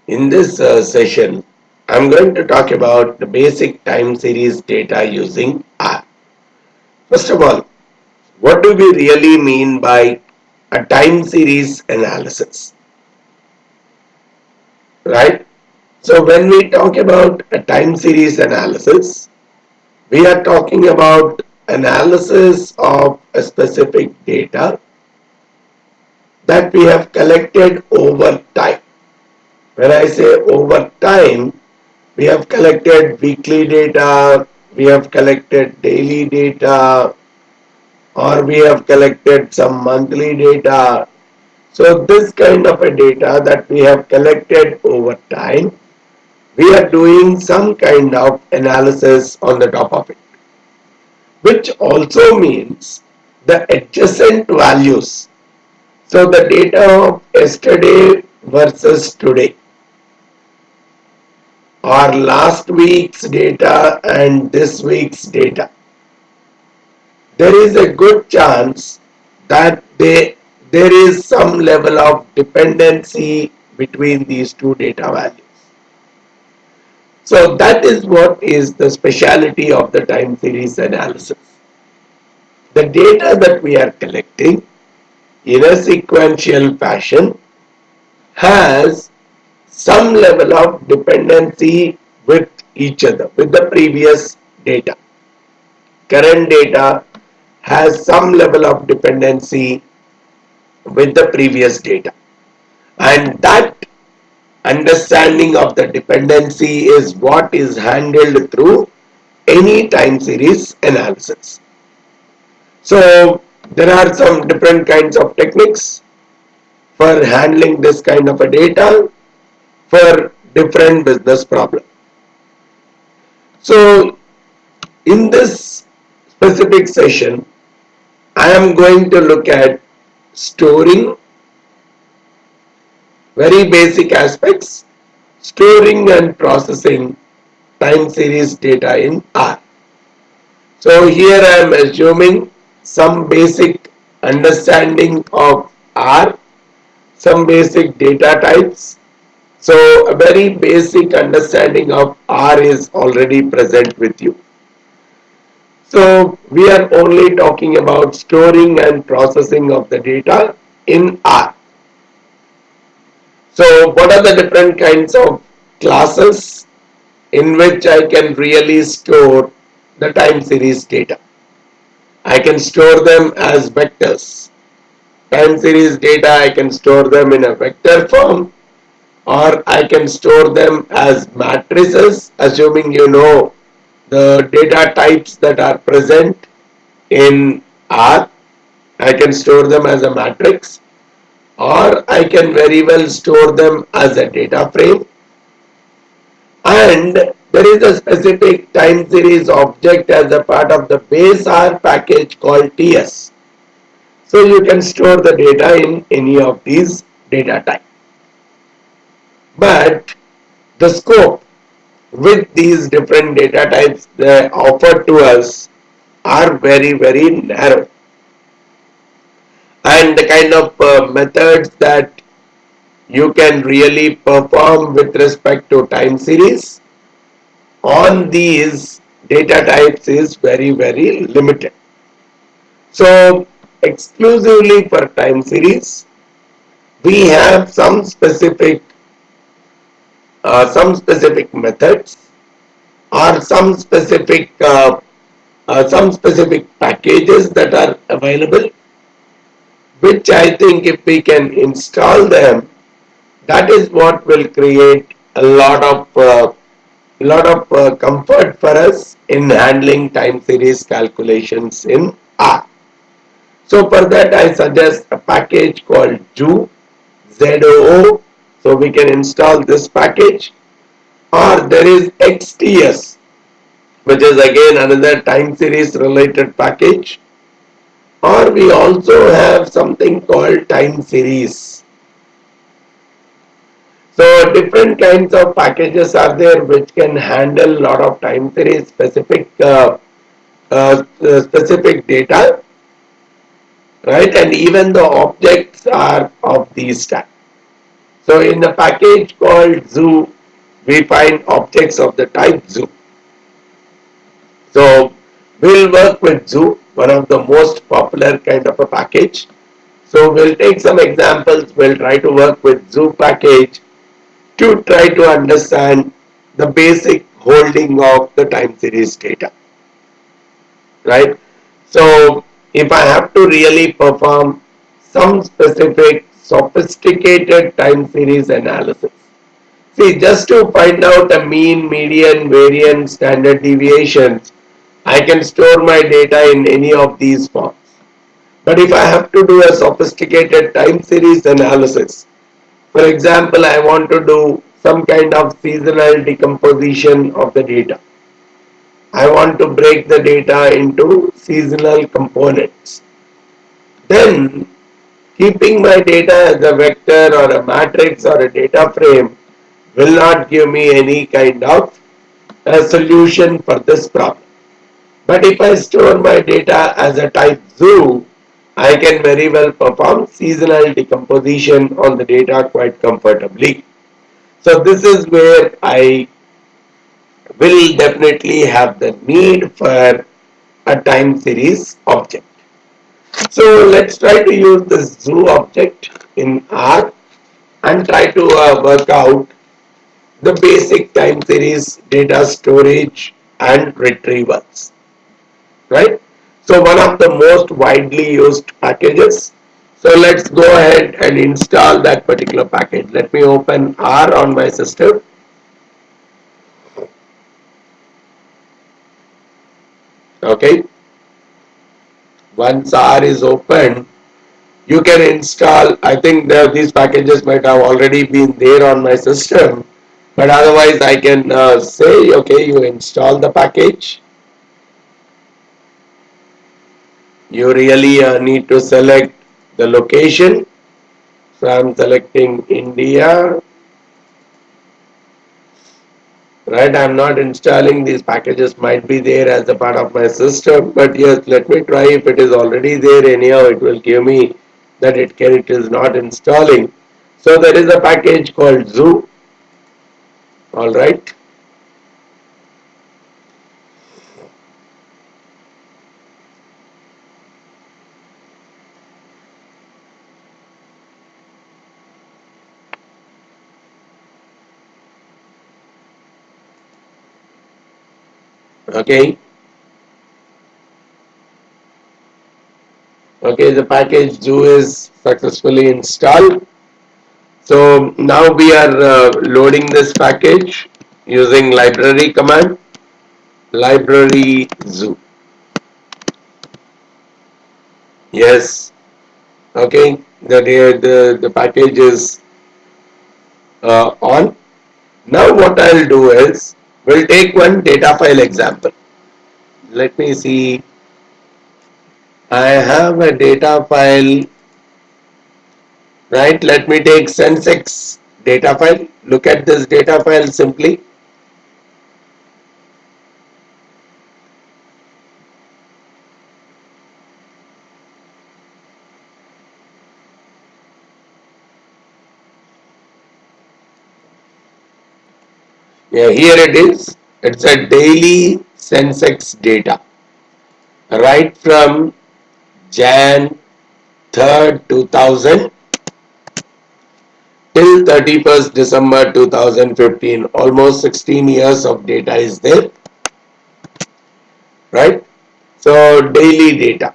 In this session, I'm going to talk about the basic time series data using R. First of all, what do we really mean by a time series analysis? Right? So when we talk about a time series analysis, we are talking about analysis of a specific data that we have collected over time. When I say over time, we have collected weekly data, we have collected daily data, or we have collected some monthly data. So this kind of a data that we have collected over time, we are doing some kind of analysis on the top of it, which also means the adjacent values. So the data of yesterday versus today, or last week's data and this week's data, there is a good chance that there is some level of dependency between these two data values. So that is what is the speciality of the time series analysis. The data that we are collecting in a sequential fashion has some level of dependency with each other, with the previous data. Current data has some level of dependency with the previous data. And that understanding of the dependency is what is handled through any time series analysis. So there are some different kinds of techniques for handling this kind of a data for different business problems. So in this specific session, I am going to look at storing, very basic aspects, storing and processing time series data in R. So here I am assuming some basic understanding of R, some basic data types. So a very basic understanding of R is already present with you. So we are only talking about storing and processing of the data in R. So what are the different kinds of classes in which I can really store the time series data? I can store them as vectors. Time series data, I can store them in a vector form, or I can store them as matrices, assuming you know the data types that are present in R. I can store them as a matrix, or I can very well store them as a data frame. And there is a specific time series object as a part of the base R package called TS. So you can store the data in any of these data types. But the scope with these different data types offered to us are very narrow. And the kind of methods that you can really perform with respect to time series on these data types is very limited. So exclusively for time series, we have some specific methods or some specific packages that are available, which I think if we can install them, that is what will create a lot of comfort for us in handling time series calculations in R. So for that I suggest a package called ZOO. So we can install this package, or there is XTS, which is again another time series related package, or we also have something called time series. So different kinds of packages are there which can handle a lot of time series specific data, right? And even the objects are of these types. So in the package called zoo, we find objects of the type zoo. So we'll work with zoo, one of the most popular kind of a package. So we'll take some examples. We'll try to work with zoo package to try to understand the basic holding of the time series data, right? So if I have to really perform some specific sophisticated time series analysis, see, just to find out a mean, median, variance, standard deviations, I can store my data in any of these forms. But if I have to do a sophisticated time series analysis, for example, I want to do some kind of seasonal decomposition of the data. I want to break the data into seasonal components. Then, keeping my data as a vector or a matrix or a data frame will not give me any kind of a solution for this problem. But if I store my data as a type zoo, I can very well perform seasonal decomposition on the data quite comfortably. So this is where I will definitely have the need for a time series object. So let's try to use this zoo object in R and try to work out the basic time series data storage and retrievals, right? So one of the most widely used packages. So let's go ahead and install that particular package. Let me open R on my system. Okay. Once R is open, you can install. I think these packages might have already been there on my system, but otherwise I can say, okay, you install the package. You really need to select the location. So I'm selecting India, right? I'm not installing these packages, might be there as a part of my system, but yes, let me try. If it is already there, anyhow it will give me that it is not installing. So there is a package called zoo. All right. Okay. Okay, the package zoo is successfully installed. So now we are loading this package using library command, library zoo. Yes. Okay, the package is on. Now what I'll do is, we'll take one data file example. Let me see. I have a data file, right? Let me take Sensex data file. Look at this data file simply. Yeah, here it is. It's a daily Sensex data, right from Jan 3rd, 2000 till 31st December 2015. Almost 16 years of data is there, right? So daily data.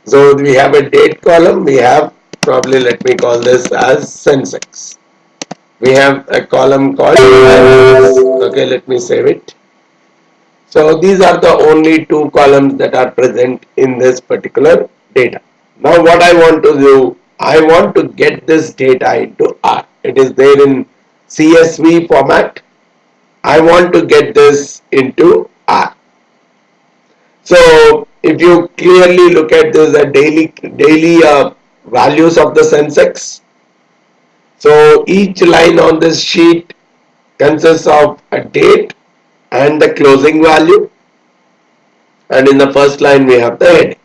So we have a date column. We have, probably let me call this as Sensex. We have a column called analysis. Okay, let me save it. So these are the only two columns that are present in this particular data. Now what I want to do, I want to get this data into R. It is there in CSV format. I want to get this into R. So if you clearly look at this, the daily values of the Sensex. So each line on this sheet consists of a date and the closing value, and in the first line we have the heading,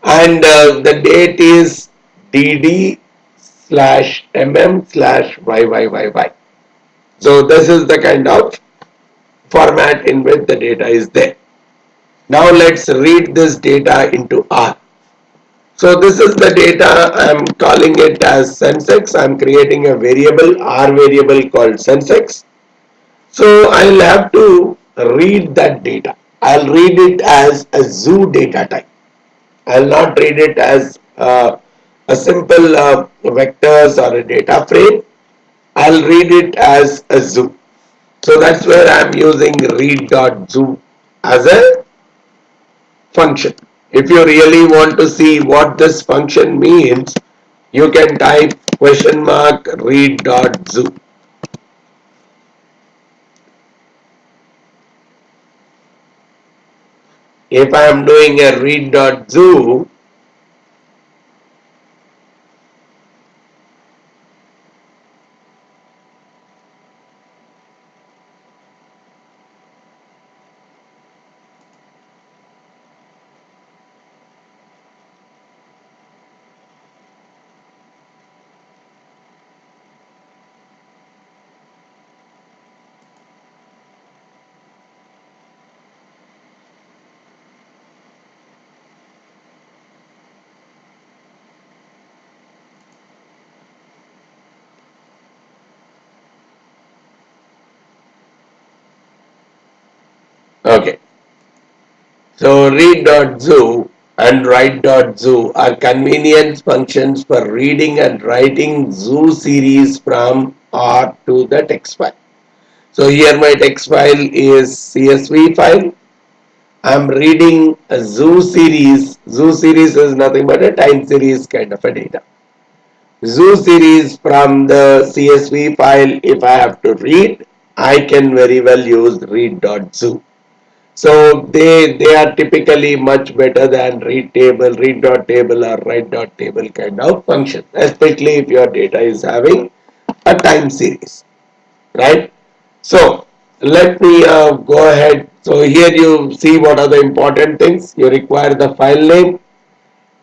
and the date is DD mm/yyyy. So this is the kind of format in which the data is there. Now let's read this data into R. So this is the data. I'm calling it as sensex. I'm creating a variable, R variable called sensex. So I'll have to read that data. I'll read it as a zoo data type. I'll not read it as a simple vectors or a data frame. I'll read it as a zoo. So that's where I'm using read.zoo as a function. If you really want to see what this function means, you can type ?read.zoo. If I am doing a read.zoo, okay. So read.zoo and write.zoo are convenience functions for reading and writing zoo series from R to the text file. So here my text file is CSV file. I'm reading a zoo series. Zoo series is nothing but a time series kind of a data. Zoo series from the CSV file, if I have to read, I can very well use read.zoo. So they are typically much better than read table, read.table or write.table kind of function, especially if your data is having a time series, right? So let me go ahead. So here you see what are the important things. You require the file name.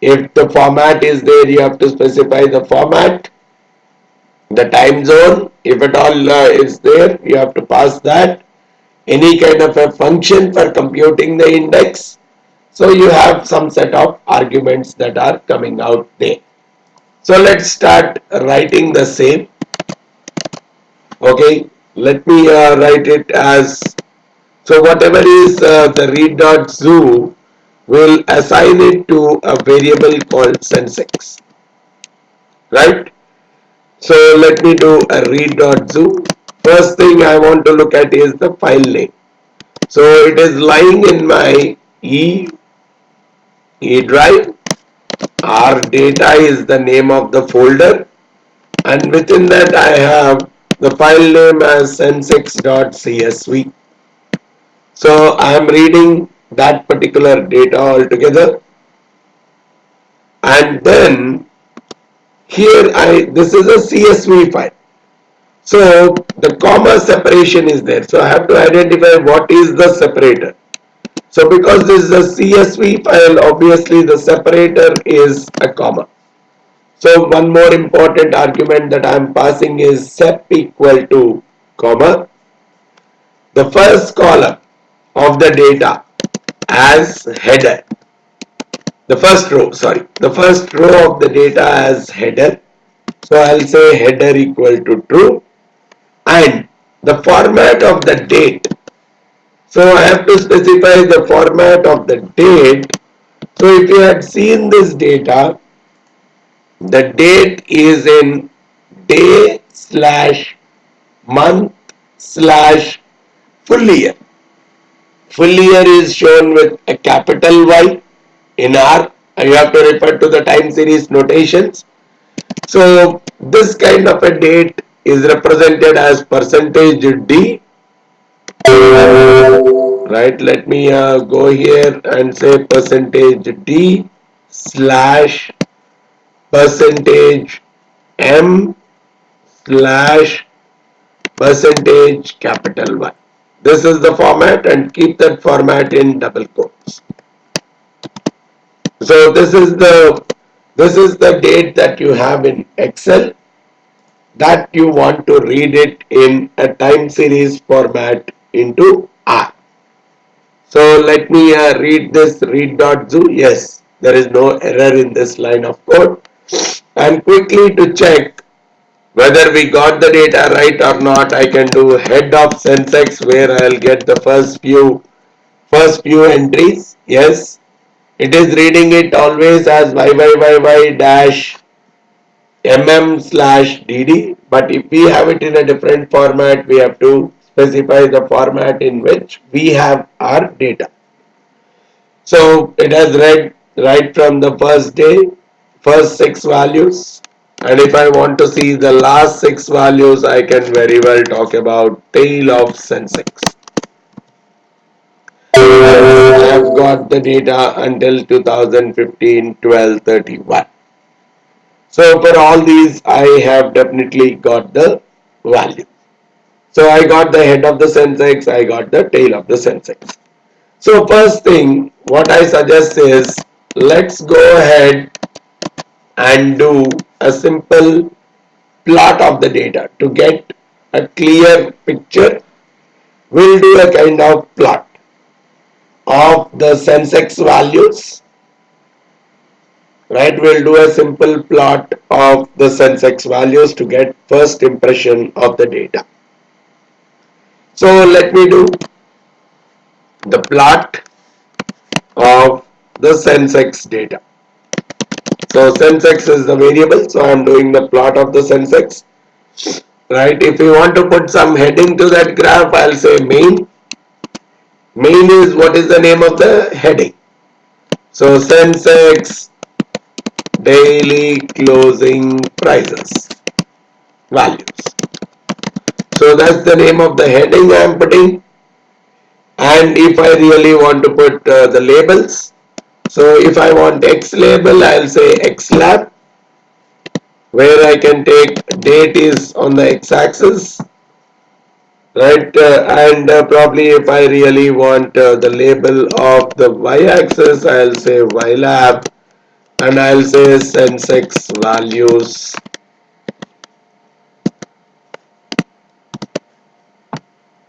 If the format is there, you have to specify the format. The time zone, if at all is there, you have to pass that. Any kind of a function for computing the index. So you have some set of arguments that are coming out there. So let's start writing the same. Okay, let me write it as, so whatever is the read.zoo, will assign it to a variable called sensex, right? So let me do a read.zoo. First thing I want to look at is the file name. So it is lying in my E drive. R data is the name of the folder, and within that I have the file name as sensex.csv. So I am reading that particular data altogether, and then here this is a CSV file. So the comma separation is there. So I have to identify what is the separator. So because this is a CSV file, obviously the separator is a comma. So one more important argument that I am passing is sep equal to comma. The first column of the data as header. The first row of the data as header. So I'll say header equal to true, and the format of the date. So I have to specify the format of the date. So if you had seen this data, the date is in day slash month slash full year. Full year is shown with a capital Y in R, and you have to refer to the time series notations. So this kind of a date is represented as percentage D, right? Let me go here and say percentage D slash percentage M slash percentage capital Y. This is the format, and keep that format in double quotes. So this is the date that you have in Excel. that you want to read it in a time series format into R. So let me read this read.zoo. Yes, there is no error in this line of code. And quickly to check whether we got the data right or not, I can do head of Sensex where I'll get the first few entries. Yes, it is reading it always as YYYY dash mm/dd, but if we have it in a different format, we have to specify the format in which we have our data. So it has read right from the first day, first 6 values, and if I want to see the last 6 values, I can very well talk about tail of Sensex. I have got the data until 2015, 12, 31. So for all these, I have definitely got the value. So I got the head of the Sensex, I got the tail of the Sensex. So first thing, what I suggest is, let's go ahead and do a simple plot of the data. To get a clear picture, we'll do a kind of plot of the Sensex values. Right, we'll do a simple plot of the Sensex values to get first impression of the data. So let me do the plot of the Sensex data. So Sensex is the variable, so I am doing the plot of the Sensex. Right, if you want to put some heading to that graph, I'll say main. Main is what is the name of the heading. So Sensex daily closing prices values. So that's the name of the heading I am putting. And if I really want to put the labels, so if I want X label, I'll say X lab, where I can take date is on the X axis, right? And probably if I really want the label of the Y axis, I'll say Y lab, and I'll say Sensex values.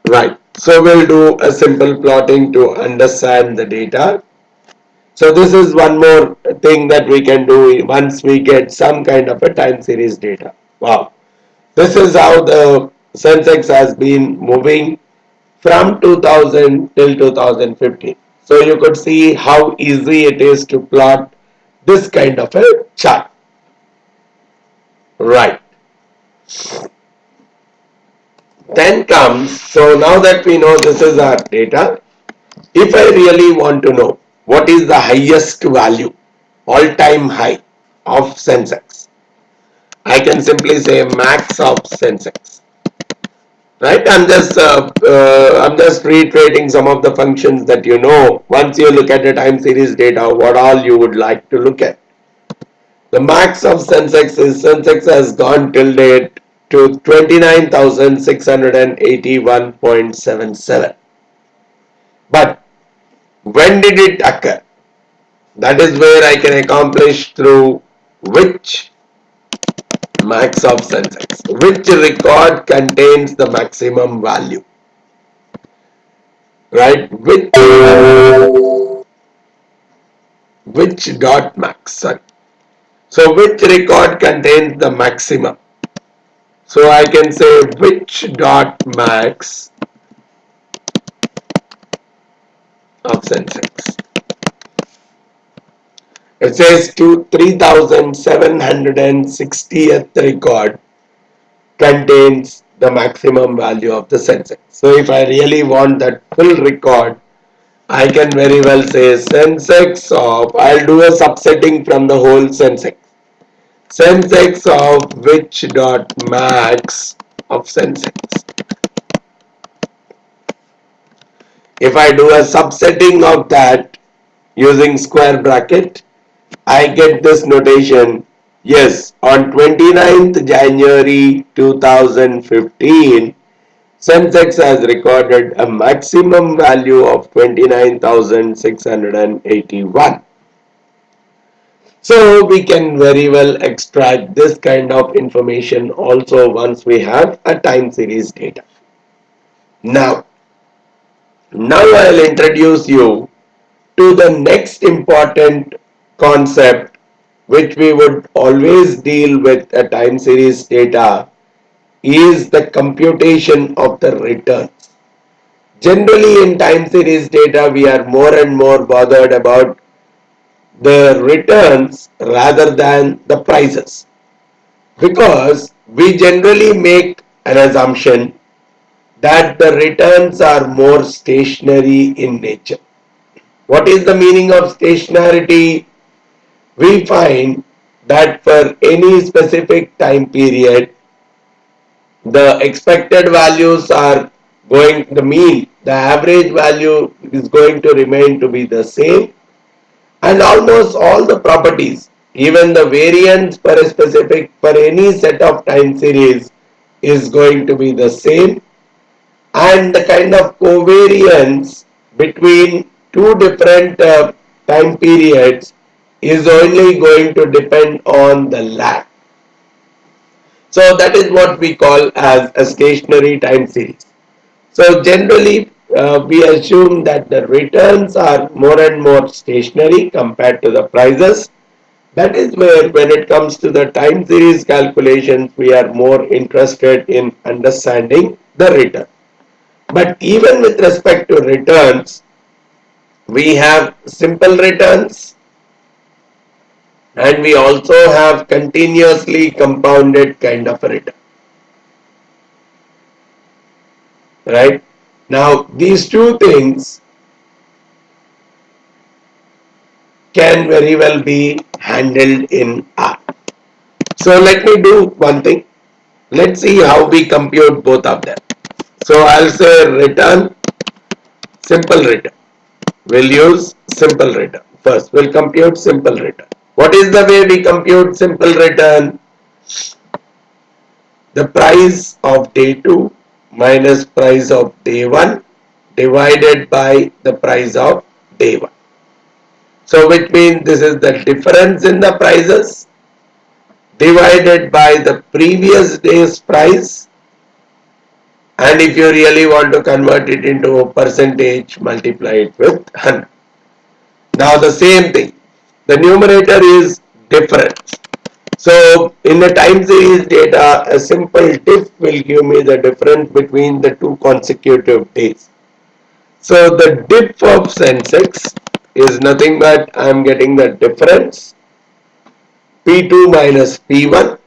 Right. So we'll do a simple plotting to understand the data. So this is one more thing that we can do once we get some kind of a time series data. Wow. This is how the Sensex has been moving from 2000 till 2015. So you could see how easy it is to plot this kind of a chart. Right. Then comes, so now that we know this is our data, if I really want to know what is the highest value, all-time high of Sensex, I can simply say max of Sensex. Right? I'm just reiterating some of the functions that you know. Once you look at the time series data, what all you would like to look at. The max of Sensex has gone till date to 29,681.77. But when did it occur? That is where I can accomplish through which max of Sensex. Which record contains the maximum value? Right? Which dot max? Sorry. So which record contains the maximum? So I can say which dot max of Sensex. It says to 3760th record contains the maximum value of the Sensex. So if I really want that full record, I can very well say Sensex of, I'll do a subsetting from the whole Sensex. Sensex of which dot max of Sensex. If I do a subsetting of that using square bracket, I get this notation. Yes, on 29th January 2015, Sensex has recorded a maximum value of 29,681. So we can very well extract this kind of information also once we have a time series data. Now, I'll introduce you to the next important concept which we would always deal with a time series data is the computation of the returns. Generally in time series data we are more and more bothered about the returns rather than the prices, because we generally make an assumption that the returns are more stationary in nature. What is the meaning of stationarity? We find that for any specific time period, the expected values are going, the mean, the average value is going to remain to be the same, and almost all the properties, even the variance per specific, per any set of time series is going to be the same, and the kind of covariance between two different time periods is only going to depend on the lag. So that is what we call as a stationary time series. So generally we assume that the returns are more and more stationary compared to the prices. That is where when it comes to the time series calculations, we are more interested in understanding the return. But even with respect to returns, we have simple returns and we also have continuously compounded kind of a return. Right? Now, these two things can very well be handled in R. So let me do one thing. Let's see how we compute both of them. So I'll say return, simple return. We'll use simple return. First, we'll compute simple return. What is the way we compute simple return? The price of day 2 minus price of day 1 divided by the price of day 1. So which means this is the difference in the prices divided by the previous day's price, and if you really want to convert it into a percentage, multiply it with 100. Now the same thing, the numerator is difference. So in the time series data, a simple diff will give me the difference between the two consecutive days. So the diff of Sensex is nothing but I am getting the difference P2 minus P1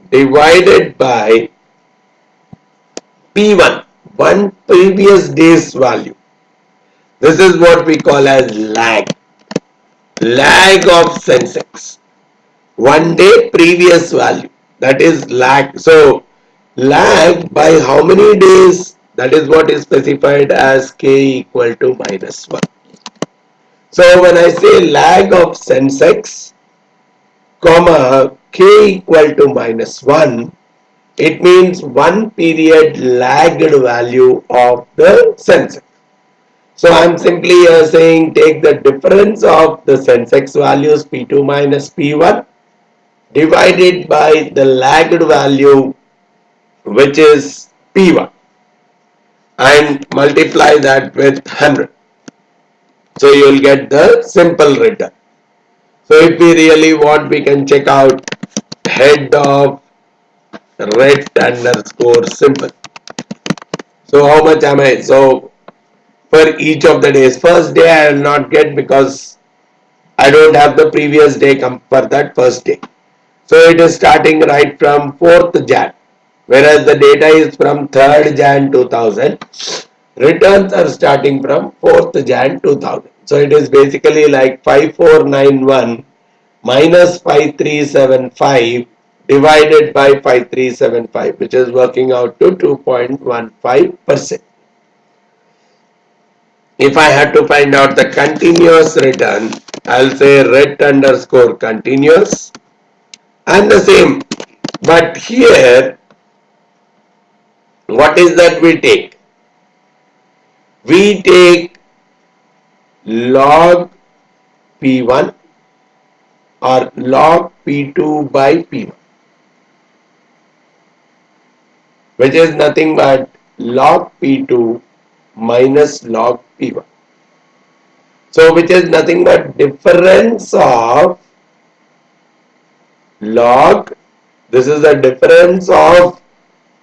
divided by P1, one previous day's value. This is what we call as lag. Lag of Sensex. One day previous value. That is lag. So lag by how many days? That is what is specified as K equal to minus 1. So when I say lag of Sensex, comma K equal to minus 1, it means one period lagged value of the Sensex. So I'm simply saying take the difference of the Sensex values P2 minus P1 divided by the lagged value which is P1 and multiply that with 100. So you will get the simple return. So if we really want, we can check out head of ret underscore simple. So how much am I? So for each of the days, first day I will not get because I don't have the previous day for that first day. So it is starting right from 4th Jan, whereas the data is from 3rd Jan 2000. Returns are starting from 4th Jan 2000. So it is basically like 5491 minus 5375 divided by 5375, which is working out to 2.15%. If I had to find out the continuous return, I'll say ret underscore continuous and the same. But here, what is that we take? We take log P1 or log P2 by P1, which is nothing but log P2 minus log P1. So which is nothing but difference of log, this is the difference of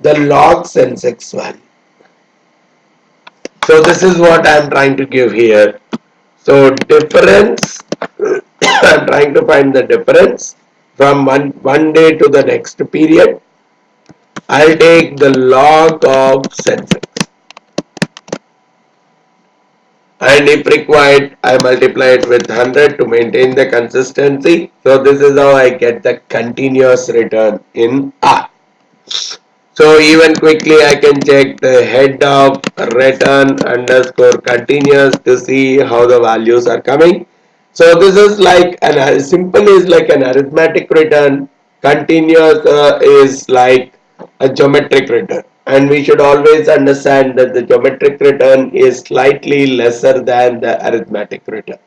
the log sensex value. So this is what I am trying to give here. So difference, I am trying to find the difference from one day to the next period. I'll take the log of sensex, and if required I multiply it with 100 to maintain the consistency. So this is how I get the continuous return in R. So even quickly I can check the head of return underscore continuous to see how the values are coming. So this is like simple is like an arithmetic return, continuous is like a geometric return, and we should always understand that the geometric return is slightly lesser than the arithmetic return.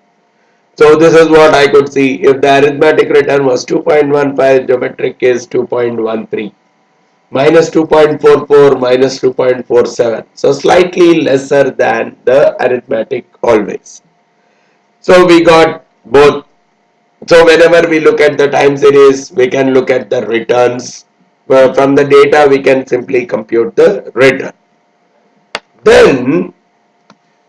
So this is what I could see. If the arithmetic return was 2.15, geometric is 2.13. Minus 2.44, minus 2.47. So slightly lesser than the arithmetic always. So we got both. So whenever we look at the time series, we can look at the returns. From the data, we can simply compute the return. Then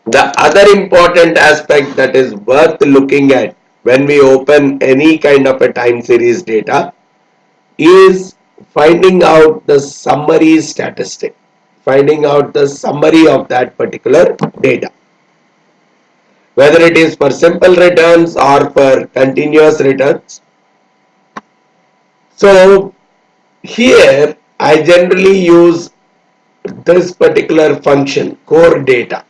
the other important aspect that is worth looking at when we open any kind of a time series data is finding out the summary statistic, finding out the summary of that particular data, whether it is for simple returns or for continuous returns. So here I generally use this particular function, core data.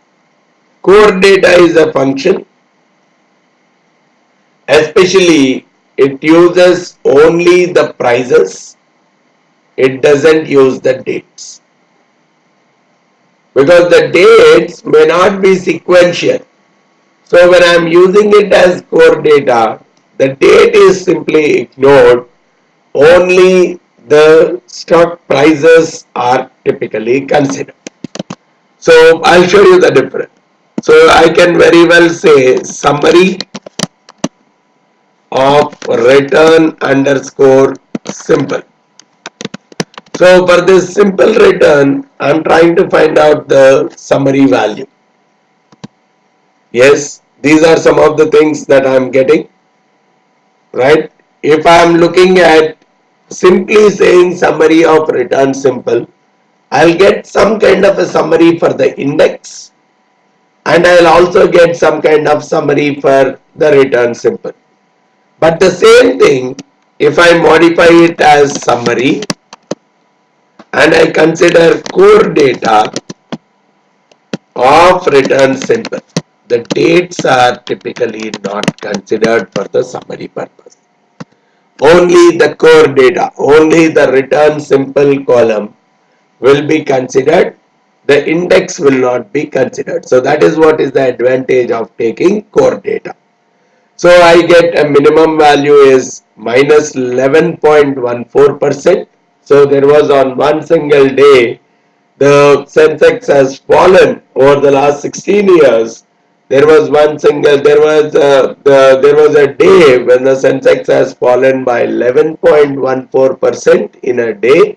Core data is a function, especially it uses only the prices, it doesn't use the dates, because the dates may not be sequential. So when I am using it as core data, the date is simply ignored, only the stock prices are typically considered. So I'll show you the difference. So I can very well say summary of return underscore simple. So for this simple return, I'm trying to find out the summary value. Yes, these are some of the things that I'm getting, right? If I'm looking at simply saying summary of return simple, I'll get some kind of a summary for the index, and I'll also get some kind of summary for the return simple. But the same thing, if I modify it as summary and I consider core data of return simple, the dates are typically not considered for the summary purpose. Only the core data, only the return simple column will be considered. The index will not be considered. So that is what is the advantage of taking core data. So I get a minimum value is minus 11.14%. So there was on one single day, the Sensex has fallen over the last 16 years. There was one single, there was a day when the Sensex has fallen by 11.14% in a day,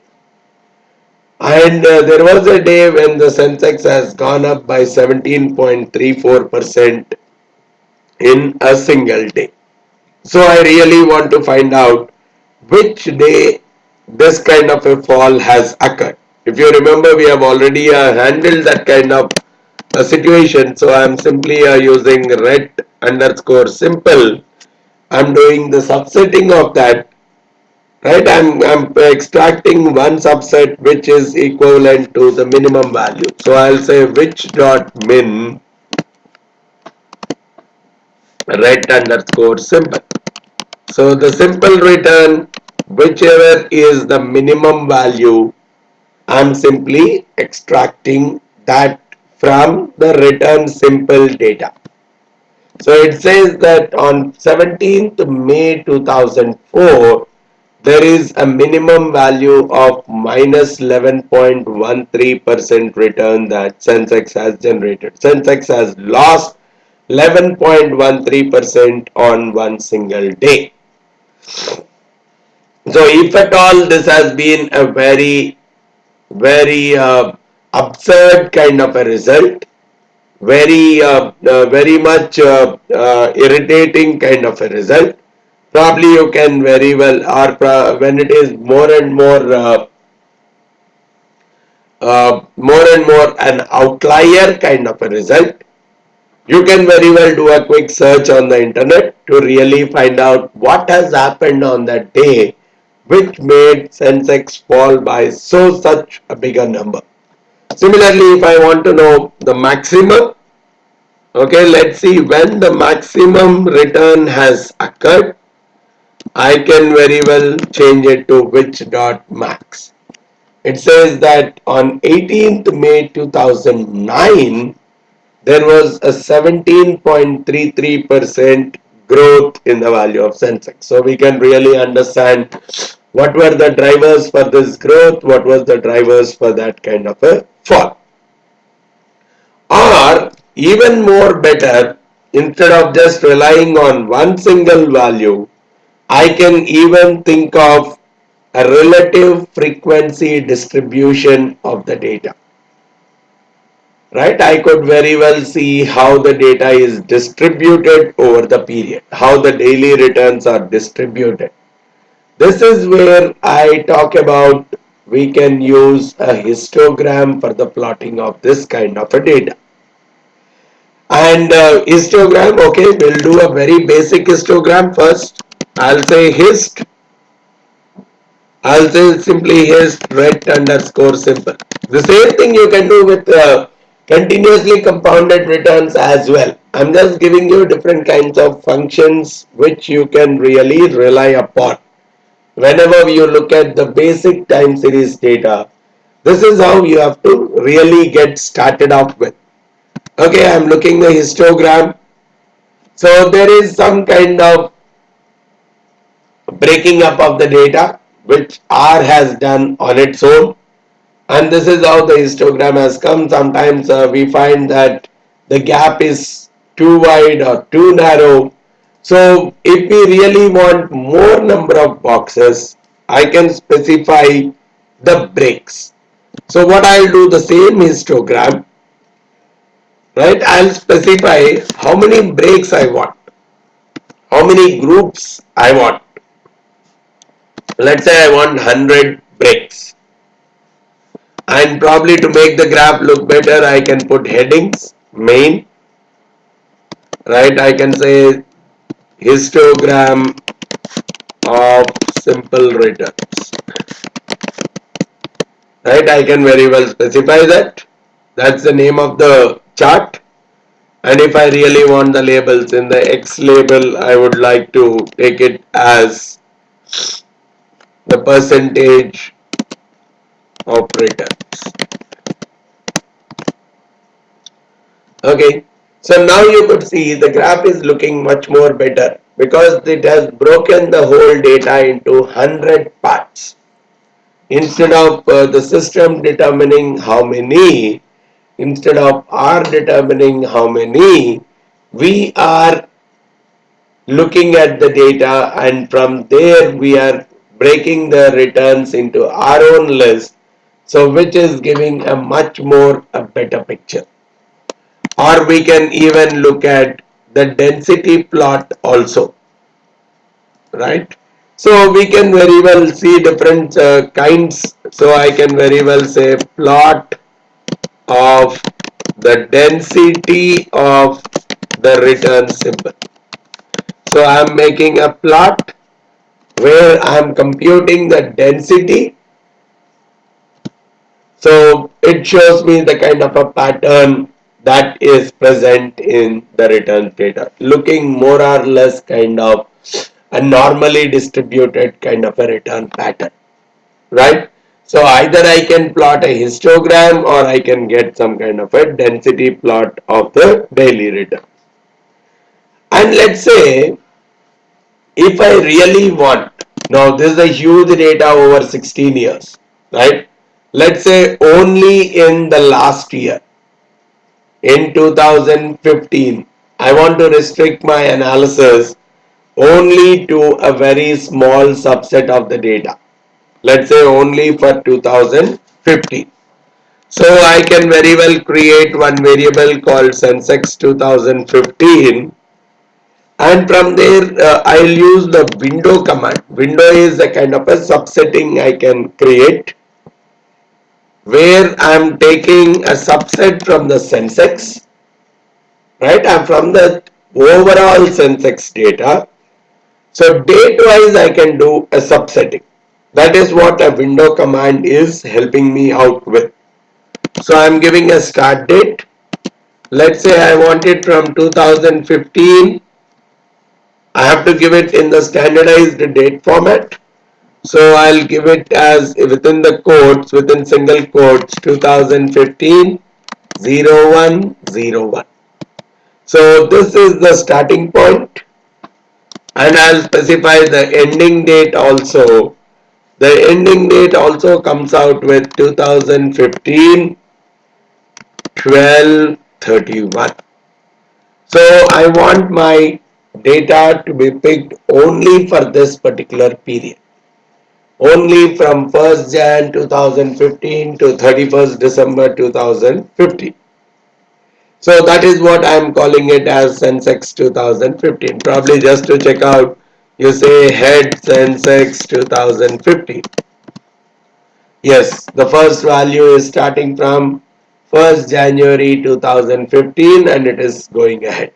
and there was a day when the Sensex has gone up by 17.34% in a single day. So I really want to find out which day this kind of a fall has occurred. If you remember, we have already handled that kind of a situation. So I am simply using ret underscore simple. I'm doing the subsetting of that, right? I'm extracting one subset which is equivalent to the minimum value. So I'll say which dot min ret underscore simple. So the simple return, whichever is the minimum value, I'm simply extracting that from the return simple data. So it says that on 17th May 2004, there is a minimum value of minus 11.13% return that Sensex has generated. Sensex has lost 11.13% on one single day. So if at all this has been a very absurd kind of a result, very much irritating kind of a result. Probably you can very well, or when it is more and more an outlier kind of a result, you can very well do a quick search on the internet to really find out what has happened on that day which made Sensex fall by such a bigger number. Similarly, if I want to know the maximum, okay, let's see when the maximum return has occurred. I can very well change it to which dot max. It says that on 18th May 2009, there was a 17.33% growth in the value of Sensex. So we can really understand what were the drivers for this growth, what was the drivers for that kind of a fall. Or even more better, instead of just relying on one single value, I can even think of a relative frequency distribution of the data. Right? I could very well see how the data is distributed over the period, how the daily returns are distributed. This is where I talk about we can use a histogram for the plotting of this kind of a data. And histogram, okay, we'll do a very basic histogram first. I'll say I'll say simply hist ret underscore simple. The same thing you can do with continuously compounded returns as well. I'm just giving you different kinds of functions which you can really rely upon. Whenever you look at the basic time series data, this is how you have to really get started off with. Okay, I'm looking the histogram. So there is some kind of breaking up of the data which R has done on its own, and this is how the histogram has come. Sometimes we find that the gap is too wide or too narrow. So if we really want more number of boxes, I can specify the breaks. So what I'll do, the same histogram, right? I'll specify how many breaks I want, how many groups I want. Let's say I want 100 breaks. And probably to make the graph look better, I can put headings, main, right? I can say histogram of simple returns, right? I can very well specify that. That's the name of the chart. And if I really want the labels in the X label, I would like to take it as the percentage of returns. Okay, so now you could see the graph is looking much more better because it has broken the whole data into 100 parts. Instead of the system determining how many, instead of R determining how many, we are looking at the data, and from there we are breaking the returns into our own list, so which is giving a much more a better picture. Or we can even look at the density plot also, right? So we can very well see different kinds. So I can very well say plot of the density of the return symbol. So I am making a plot where I am computing the density. So it shows me the kind of a pattern that is present in the return data, looking more or less kind of a normally distributed kind of a return pattern, right? So either I can plot a histogram or I can get some kind of a density plot of the daily return. And let's say if I really want, now this is a huge data over 16 years, right? Let's say only in the last year, in 2015, I want to restrict my analysis only to a very small subset of the data. Let's say only for 2015. So I can very well create one variable called Sensex 2015, and from there I'll use the window command. Window is a kind of a subsetting I can create where I'm taking a subset from the Sensex, right? I'm from the overall Sensex data. So date wise I can do a subsetting. That is what a window command is helping me out with. So I'm giving a start date. Let's say I want it from 2015. I have to give it in the standardized date format. So I'll give it as within the quotes, within single quotes, 2015 0101. So this is the starting point, and I'll specify the ending date also. The ending date also comes out with 2015 1231. So I want my data to be picked only for this particular period. Only from 1st Jan 2015 to 31st December 2015. So that is what I am calling it as Sensex 2015. Probably just to check out, you say head Sensex 2015. Yes, the first value is starting from 1st January 2015 and it is going ahead.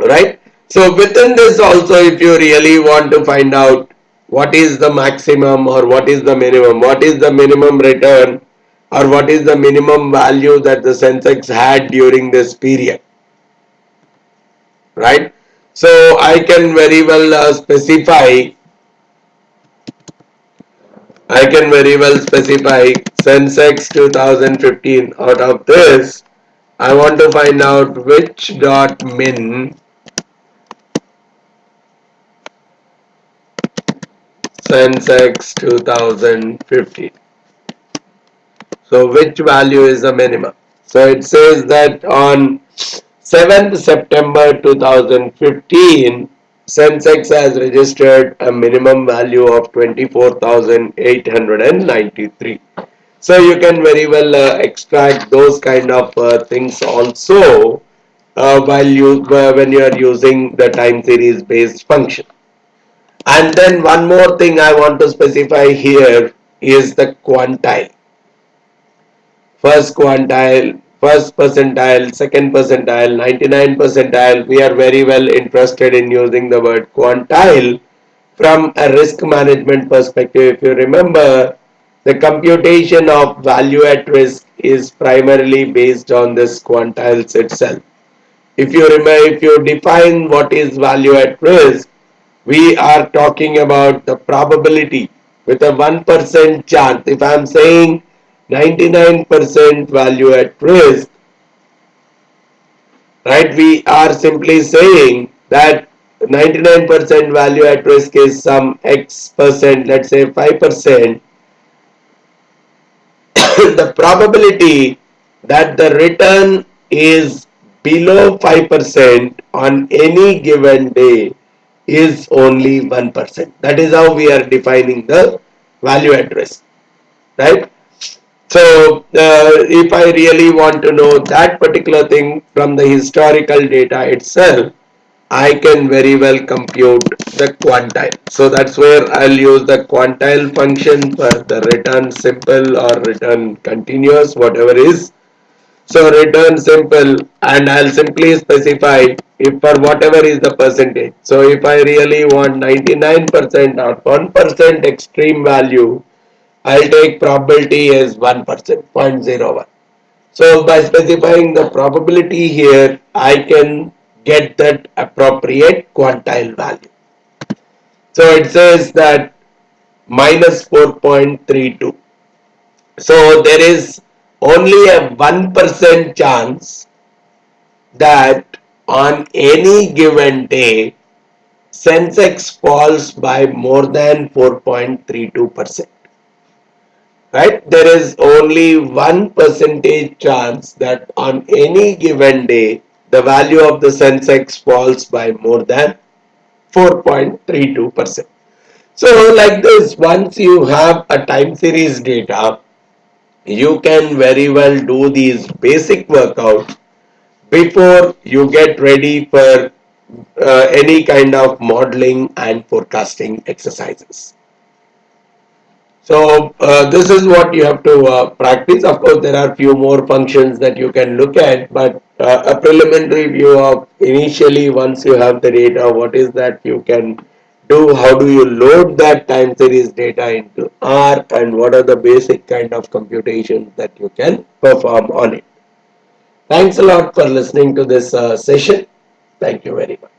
Right? So within this also, if you really want to find out what is the maximum or what is the minimum, what is the minimum return or what is the minimum value that the Sensex had during this period, right? So I can very well specify Sensex 2015. Out of this, I want to find out which dot min Sensex 2015. So which value is the minimum? So it says that on 7th September 2015, Sensex has registered a minimum value of 24,893. So you can very well extract those kind of things also when you are using the time series based function. And then one more thing I want to specify here is the quantile. First quantile, first percentile, second percentile, 99 percentile. We are very well interested in using the word quantile from a risk management perspective. If you remember, the computation of value at risk is primarily based on this quantiles itself. If you remember, if you define what is value at risk, we are talking about the probability with a 1% chance. If I am saying 99% value at risk, right, we are simply saying that 99% value at risk is some X percent, let's say 5%. The probability that the return is below 5% on any given day is only 1%. That is how we are defining the value at risk, right? So if I really want to know that particular thing from the historical data itself, I can very well compute the quantile. So that's where I'll use the quantile function for the return simple or return continuous, whatever is. So return simple, and I'll simply specify if for whatever is the percentage. So if I really want 99% or 1% extreme value, I'll take probability as 1%, 0.01. So by specifying the probability here, I can get that appropriate quantile value. So it says that minus 4.32. So there is only a 1% chance that on any given day, Sensex falls by more than 4.32%. Right? There is only 1% chance that on any given day, the value of the Sensex falls by more than 4.32%. So like this, once you have a time series data, you can very well do these basic workouts before you get ready for any kind of modeling and forecasting exercises. So this is what you have to practice. Of course, there are few more functions that you can look at, but a preliminary view of initially once you have the data, what is that you can do, how do you load that time series data into R, and what are the basic kind of computations that you can perform on it. Thanks a lot for listening to this session. Thank you very much.